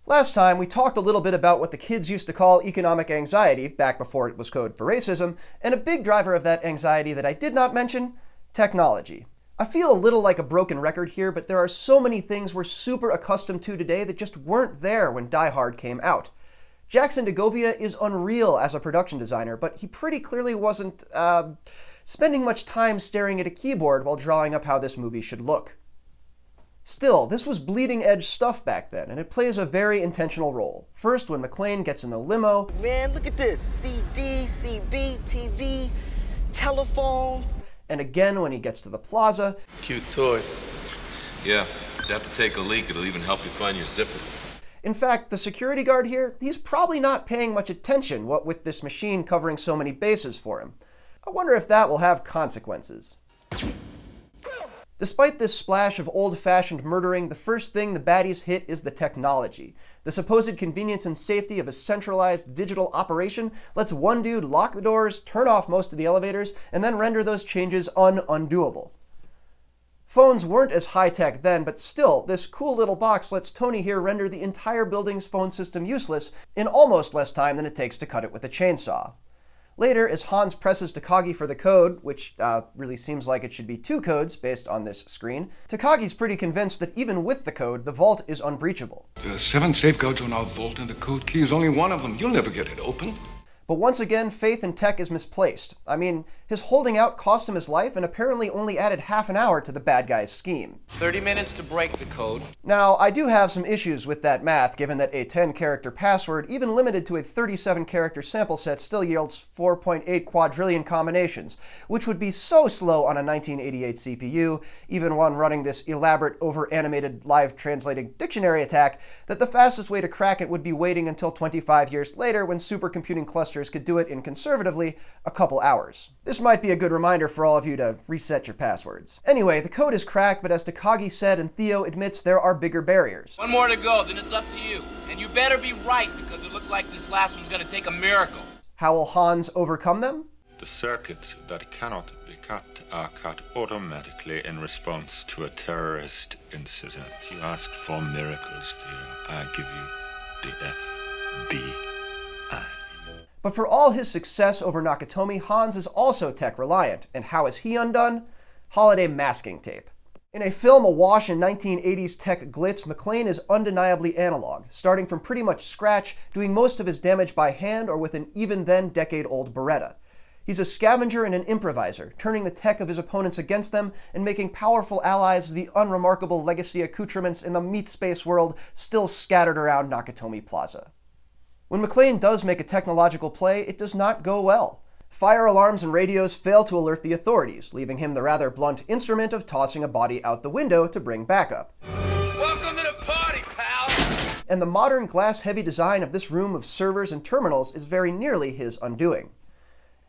Last time, we talked a little bit about what the kids used to call economic anxiety, back before it was code for racism, and a big driver of that anxiety that I did not mention, technology. I feel a little like a broken record here, but there are so many things we're super accustomed to today that just weren't there when Die Hard came out. Jackson DeGovia is unreal as a production designer, but he pretty clearly wasn't, spending much time staring at a keyboard while drawing up how this movie should look. Still, this was bleeding-edge stuff back then, and it plays a very intentional role. First, when McClane gets in the limo. Man, look at this. CD, CB, TV, telephone. And again when he gets to the plaza. Cute toy. Yeah, you have to take a leak. It'll even help you find your zipper. In fact, the security guard here, he's probably not paying much attention, what with this machine covering so many bases for him. I wonder if that will have consequences. Despite this splash of old-fashioned murdering, the first thing the baddies hit is the technology. The supposed convenience and safety of a centralized digital operation lets one dude lock the doors, turn off most of the elevators, and then render those changes undoable. Phones weren't as high-tech then, but still, this cool little box lets Tony here render the entire building's phone system useless in almost less time than it takes to cut it with a chainsaw. Later, as Hans presses Takagi for the code, which really seems like it should be 2 codes based on this screen, Takagi's pretty convinced that even with the code, the vault is unbreachable. There are 7 safeguards on our vault, and the code key is only one of them. You'll never get it open. But once again, faith in tech is misplaced. I mean, his holding out cost him his life and apparently only added half an hour to the bad guy's scheme. 30 minutes to break the code. Now, I do have some issues with that math, given that a 10-character password, even limited to a 37-character sample set, still yields 4.8 quadrillion combinations, which would be so slow on a 1988 CPU, even one running this elaborate, over-animated, live-translating dictionary attack, that the fastest way to crack it would be waiting until 25 years later when supercomputing clusters could do it in, conservatively, a couple hours. This might be a good reminder for all of you to reset your passwords. Anyway, the code is cracked, but as Takagi said and Theo admits, there are bigger barriers. One more to go, then it's up to you. And you better be right, because it looks like this last one's gonna take a miracle. How will Hans overcome them? The circuits that cannot be cut are cut automatically in response to a terrorist incident. You asked for miracles, Theo. I give you the FBI. But for all his success over Nakatomi, Hans is also tech-reliant. And how is he undone? Holiday masking tape. In a film awash in 1980s tech glitz, McClane is undeniably analog, starting from pretty much scratch, doing most of his damage by hand or with an even then decade-old Beretta. He's a scavenger and an improviser, turning the tech of his opponents against them and making powerful allies of the unremarkable legacy accoutrements in the meat space world still scattered around Nakatomi Plaza. When McClane does make a technological play, it does not go well. Fire alarms and radios fail to alert the authorities, leaving him the rather blunt instrument of tossing a body out the window to bring backup. Welcome to the party, pal! And the modern glass-heavy design of this room of servers and terminals is very nearly his undoing.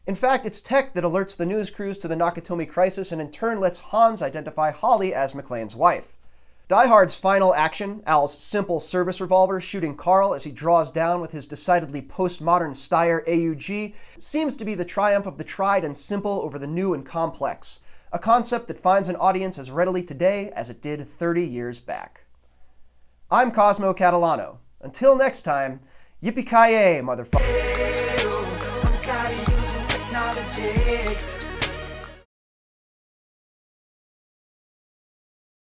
In fact, it's tech that alerts the news crews to the Nakatomi crisis and in turn lets Hans identify Holly as McClane's wife. Die Hard's final action, Al's simple service revolver shooting Carl as he draws down with his decidedly postmodern Steyr AUG, seems to be the triumph of the tried and simple over the new and complex, a concept that finds an audience as readily today as it did 30 years back. I'm Cosmo Catalano. Until next time, yippee-ki-yay, motherfucker.